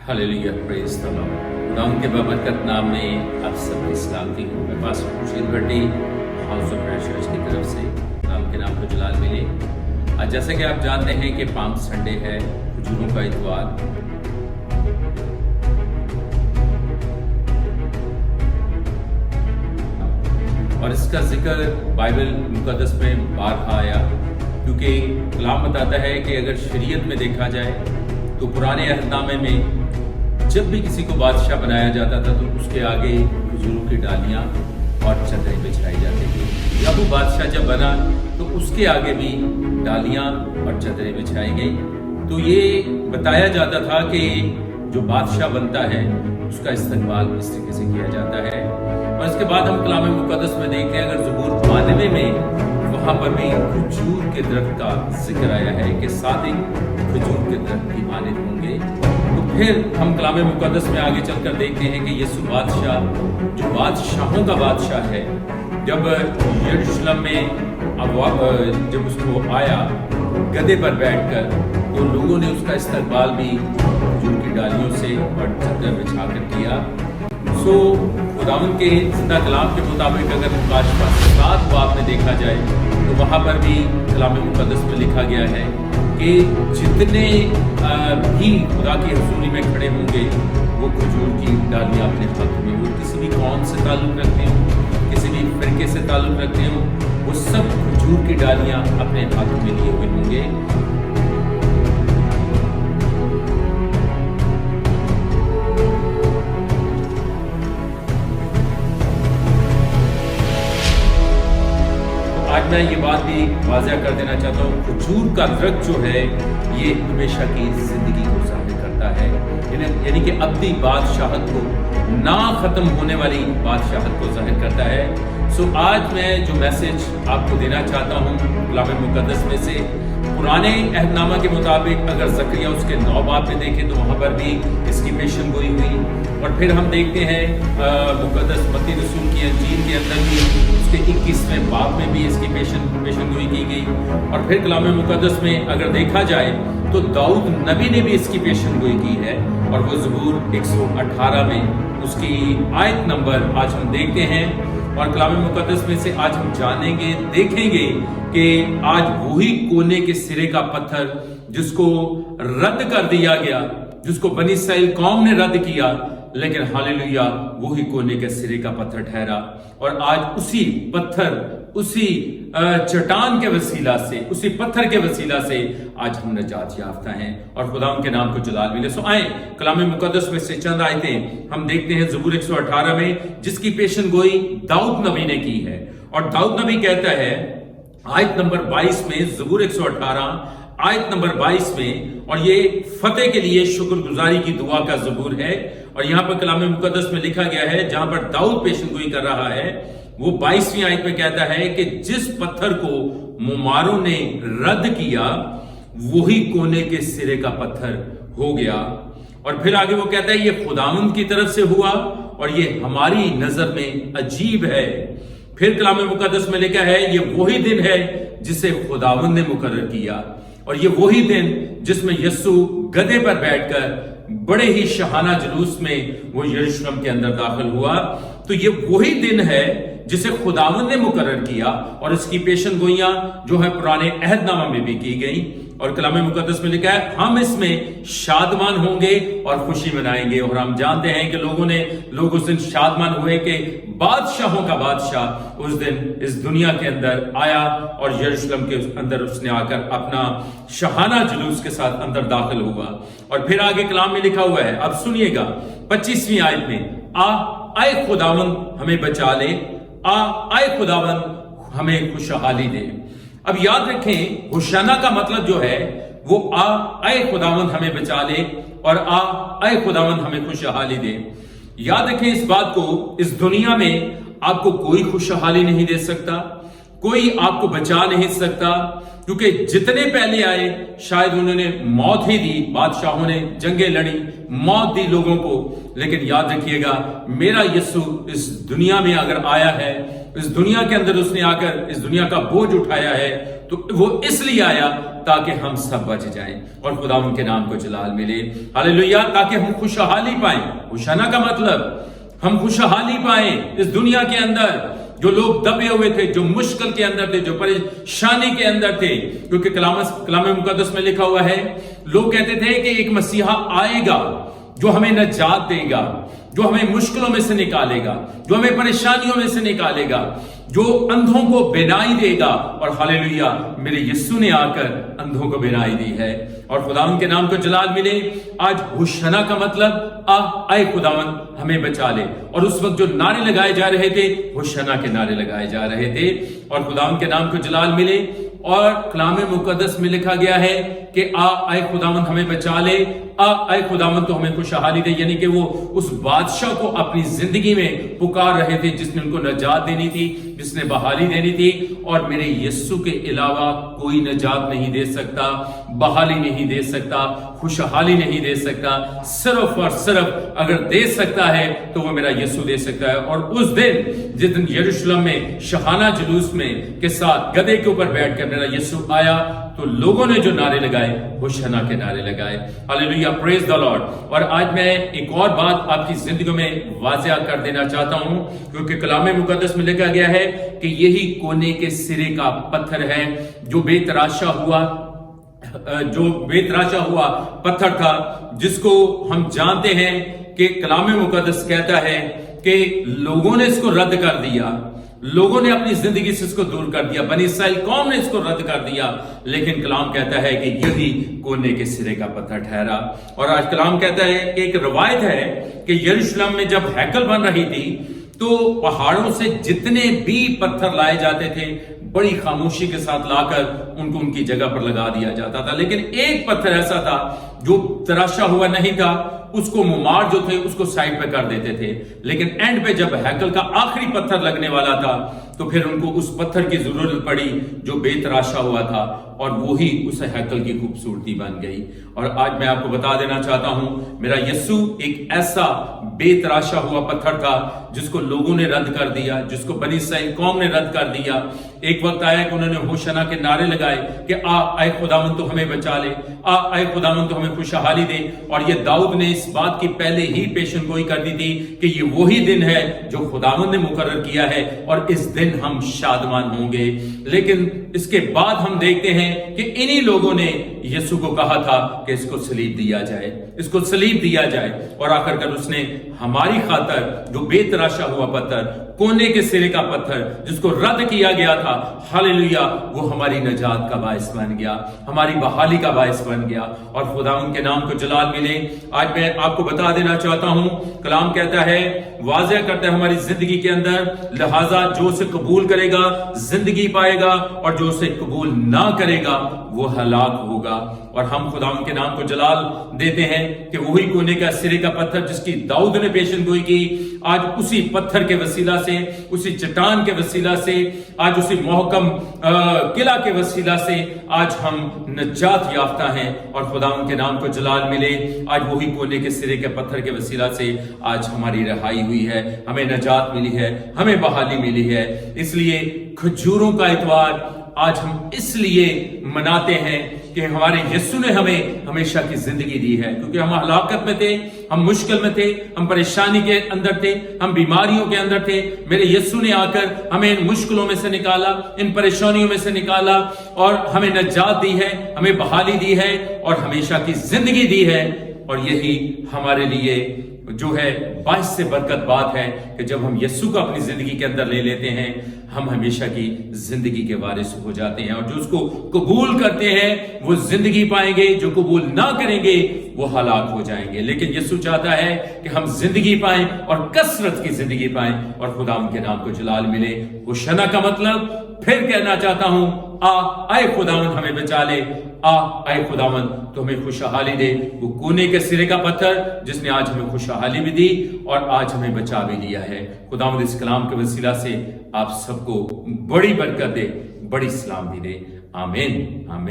Hallelujah, praise the Lord. खुदा के बाबरकत नाम में आप सबकी सलामती हूँ। मैं pastor Khurshid Bhatti house of prayer church की तरफ से नाम के नाम को जलाल मिले। आज जैसे कि आप जानते हैं कि पाम संडे है, खजूरों का इतवार। और इसका जिक्र बाइबल मुकद्दस में बारहा आया, क्योंकि कलाम बताता है कि अगर शरीयत में देखा जाए तो पुराने अहदनामे में जब भी किसी को बादशाह बनाया जाता था तो उसके आगे खजूरों की डालियां और चदरें बिछाई जाती थी। जब वो बादशाह जब बना तो उसके आगे भी डालियां और चदरें बिछाई गई। तो ये बताया जाता था कि जो बादशाह बनता है उसका इस्तकबाल इस तरीके से किया जाता है। और इसके बाद हम कलाम मुकद्दस में देखते हैं, अगर ज़बूर 92 में वहां पर भी खजूर के दरख्त का जिक्र आया है कि सादिक खजूर के दरख्त की मानित होंगे। तो फिर हम कलाम मुकद्दस में आगे चलकर देखते हैं कि यीशु बादशाह जो बादशाहों का बादशाह है, जब यरूशलेम में जब उसको आया गधे पर बैठकर, तो लोगों ने उसका इस्तकबाल भी खजूर की डालियों से और चद्दर बिछाकर किया। सो खुदावंद के जिंदा कलाम के मुताबिक अगर मुकाशफा 7 बाब में देखा जाए तो वहाँ पर भी कलाम मुकद्दस में लिखा गया है कि जितने भी खुदा की हजूरी में खड़े होंगे वो खजूर की डालियाँ अपने हाथ में, वो किसी भी कौम से ताल्लुक़ रखते हो, किसी भी फिरके से ताल्लुक़ रखते हो, वो सब खजूर की डालियाँ अपने हाथ में लिए हुए होंगे। आज मैं ये बात भी वाज़ेह कर देना चाहता हूँ, खजूर का दरख्त जो है ये हमेशा की जिंदगी को ज़ाहिर करता है, यानी कि अब्दी बादशाहत को, ना ख़त्म होने वाली बादशाहत को ज़ाहिर करता है। सो आज मैं जो मैसेज आपको देना चाहता हूँ कलाम मुकद्दस में से, पुराने अहदनामा के मुताबिक अगर ज़करिया उसके 9 बाब में देखें तो वहाँ पर भी इसकी पेशन गोई हुई। और फिर हम देखते हैं मुकद्दस मत्ती रसूल की अंजील के अंदर भी उसके 21वें बाब में भी इसकी पेशन गोई की गई। और फिर कलाम मुकद्दस में अगर देखा जाए तो दाऊद नबी ने भी इसकी पेशन गोई की है, और वो ज़बूर 118 में उसकी आयत नंबर आज हम देखते हैं। और कलाम मुकद्दस में से आज हम जानेंगे, देखेंगे कि आज वही कोने के सिरे का पत्थर जिसको रद्द कर दिया गया, जिसको बनी इस्राएल कौम ने रद्द किया, लेकिन हालेलुया वही कोने के सिरे का पत्थर ठहरा। और आज उसी पत्थर, उसी चट्टान के वसीला से, उसी पत्थर के वसीला से आज हम नजात याफ्ता हैं और खुदा के नाम को जलाल मिले। सो आए कलाम मुकद्दस में से चंद आयतें हम देखते हैं ज़बूर 118 में, जिसकी पेशन गोई दाऊद नबी ने की है। और दाऊद नबी कहता है आयत नंबर 22 में, ज़बूर 118 आयत नंबर 22 में, और ये फतेह के लिए शुक्रगुजारी की दुआ का ज़बूर है। और यहाँ पर कलाम मुकद्दस में लिखा गया है, जहां पर दाऊद पेशन गोई कर रहा है, वो 22वीं आयत में कहता है कि जिस पत्थर को मुमारों ने रद्द किया वही कोने के सिरे का पत्थर हो गया। और फिर आगे वो कहता है ये खुदावंद की तरफ से हुआ और ये हमारी नजर में अजीब है। फिर कलाम मुकद्दस में लिखा है ये वही दिन है जिसे खुदावंद ने मुकर्रर किया, और ये वही दिन जिसमें यीशु गधे पर बैठकर बड़े ही शहाना जुलूस में वो यरूशलेम के अंदर दाखिल हुआ। तो ये वही दिन है जिसे खुदावंद ने मुकर्रर किया, और इसकी पेशन गोइयां जो है पुराने अहदनामा में भी की गई। और कलाम मुकद्दस में लिखा है हम इसमें शादमान होंगे और खुशी मनाएंगे। और हम जानते हैं कि लोग उस दिन शादमान हुए कि बादशाहों का बादशाह उस दिन इस दुनिया के अंदर आया और यरूशलेम के अंदर उसने आकर अपना शहाना जुलूस के साथ अंदर दाखिल हुआ। और फिर आगे कलाम में लिखा हुआ है, अब सुनिएगा 25वीं आयत में, आए खुदावंद हमें बचा ले, आए खुदावंद हमें खुशहाली दे। अब याद रखें, होशाना का मतलब जो है वो आए खुदावंद हमें बचा ले और आए खुदावंद हमें खुशहाली दे। याद रखें इस बात को, इस दुनिया में आपको कोई खुशहाली नहीं दे सकता, कोई आपको बचा नहीं सकता, क्योंकि जितने पहले आए शायद उन्होंने मौत ही दी, बादशाहों ने जंगें लड़ी, मौत दी लोगों को। लेकिन याद रखिएगा, मेरा यीशु इस दुनिया में अगर आया है, इस दुनिया के अंदर उसने आकर इस दुनिया का बोझ उठाया है, तो वो इसलिए आया ताकि हम सब बच जाएं और खुदा उनके नाम को जलाल मिले। हालेलुया। ताकि हम खुशहाली पाएं। होशाना का मतलब हम खुशहाली पाएं इस दुनिया के अंदर। जो लोग दबे हुए थे, जो मुश्किल के अंदर थे, जो परेशानी के अंदर थे, क्योंकि कलाम मुकद्दस में लिखा हुआ है, लोग कहते थे कि एक मसीहा आएगा जो हमें नजात देगा, जो हमें मुश्किलों में से निकालेगा, जो हमें परेशानियों में से निकालेगा, जो अंधों को बिनाई देगा। और हालेलुया, मेरे यीशु ने आकर अंधों को बिनाई दी है और खुदावन के नाम को जलाल मिले। आज होशाना का मतलब आए खुदावन हमें बचा ले। और उस वक्त जो नारे लगाए जा रहे थे, होशाना के नारे लगाए जा रहे थे और खुदावन के नाम को जलाल मिले। और कलाम मुकद्दस में लिखा गया है कि आए खुदावन हमें बचा ले, आए खुदावन तो हमें खुशहाली दे। यानी कि वो उस बादशाह को अपनी जिंदगी में पुकार रहे थे जिसने उनको नजात देनी थी, जिसने बहाली देनी थी। और मेरे यीशु के अलावा कोई नजात नहीं दे सकता, बहाली नहीं दे सकता, खुशहाली नहीं दे सकता। सिर्फ और सिर्फ अगर दे सकता है तो वो मेरा यीशु दे सकता है। और उस दिन जिस दिन यरूशलेम में शहाना जुलूस में के साथ गधे के ऊपर बैठकर मेरा यीशु आया, तो लोगों ने जो नारे लगाए, होशाना के नारे लगाए। Hallelujah, praise the Lord. और आज मैं एक और बात आपकी जिंदगी में वाज़िया कर देना चाहता हूं, क्योंकि कलाम मुकद्दस में लिखा गया है कि यही कोने के सिरे का पत्थर है जो बेतराशा हुआ पत्थर था, जिसको हम जानते हैं कि कलाम मुकद्दस कहता है कि लोगों ने इसको रद्द कर दिया, लोगों ने अपनी जिंदगी से इसको दूर कर दिया, बनी इस्राएल कौम ने इसको रद्द कर दिया। लेकिन कलाम कहता है कि यही कोने के सिरे का पत्थर ठहरा। और आज कलाम कहता है कि एक रवायत है कि यरूशलेम में जब हैकल बन रही थी तो पहाड़ों से जितने भी पत्थर लाए जाते थे, बड़ी खामोशी के साथ लाकर उनको उनकी जगह पर लगा दिया जाता था। लेकिन एक पत्थर ऐसा था जो तराशा हुआ नहीं था, उसको मुमार जो थे उसको साइड पे कर देते थे। लेकिन एंड पे जब हैकल का आखिरी पत्थर लगने वाला था तो फिर उनको उस पत्थर की जरूरत पड़ी जो बेतराशा हुआ था, और वही उस हैकल की खूबसूरती बन गई। और आज मैं आपको बता देना चाहता हूं, मेरा यीशु एक ऐसा बेतराशा हुआ पत्थर था जिसको लोगों ने रद्द कर दिया, जिसको बनी इस्राएल कौम ने रद्द कर दिया। एक वक्त आया कि उन्होंने होशाना के नारे लगाए कि आए खुदावन तो हमें बचा ले, आए खुदावन तो हमें खुशहाली दे। और ये दाऊद ने इस बात की पहले ही पेशन गोई कर दी थी कि ये वही दिन है जो खुदावन ने मुकर्रर किया है और इस दिन हम शादमान होंगे। लेकिन इसके बाद हम देखते हैं कि इन्हीं लोगों ने यीशु को कहा था कि इसको सलीब दिया जाए, इसको सलीब दिया जाए। और आखिरकार उसने हमारी खातर जो बेतराशा हुआ पत्थर, कोने के सिरे का पत्थर जिसको रद्द किया गया था, हालेलुया, वो हमारी नजात का बायस बन गया, हमारी बहाली का बायस बन गया। और खुदा उनके नाम को जलाल मिले। आज मैं आपको बता देना चाहता हूं, कलाम कहता है, वाज़िया करता है हमारी जिंदगी के अंदर, लिहाजा जो उसे कबूल करेगा जिंदगी पाएगा और जो उसे कबूल ना करेगा वो हलाक होगा। और हम खुदा उनके नाम को जलाल देते हैं कि वही कोने का सिरे का पत्थर जिसकी दाऊद ने पेशन गोई की, आज उसी पत्थर के वसीला से, उसी चट्टान के वसीला से, आज उसी मोहकम किला के वसीला से आज हम नजात याफ्ता हैं। और खुदा उनके नाम को जलाल मिले। आज वही कोने के सिरे के पत्थर के वसीला से आज हमारी रहाई हुई है, हमें नजात मिली है, हमें बहाली मिली है। इसलिए खजूरों का इतवार आज हम इसलिए मनाते हैं कि हमारे यीशु ने हमें हमेशा की जिंदगी दी है, क्योंकि हम हलाकत में थे, हम मुश्किल में थे, हम परेशानी के अंदर थे, हम बीमारियों के अंदर थे। मेरे यीशु ने आकर हमें इन मुश्किलों में से निकाला, इन परेशानियों में से निकाला और हमें नजात दी है, हमें बहाली दी है और हमेशा की जिंदगी दी है। और यही हमारे लिए जो है बाइस से बरकत बात है कि जब हम यीशु को अपनी जिंदगी के अंदर ले लेते हैं, हम हमेशा की जिंदगी के वारिस हो जाते हैं। और जो उसको कबूल करते हैं वो जिंदगी पाएंगे, जो कबूल ना करेंगे वो हलाक हो जाएंगे। लेकिन यीशु चाहता है कि हम जिंदगी पाएं और कसरत की जिंदगी पाएं और खुदा उनके नाम को जलाल मिले। होशाना का मतलब फिर कहना चाहता हूं, आए खुदावन हमें बचा ले, आए खुदावन तो हमें खुशहाली दे। वो कोने के सिरे का पत्थर जिसने आज हमें खुशहाली भी दी और आज हमें बचा भी लिया है। खुदावंद इस कलाम के वसीला से आप सबको बड़ी बरकत दे, बड़ी सलाम भी दे। आमीन, आमीन।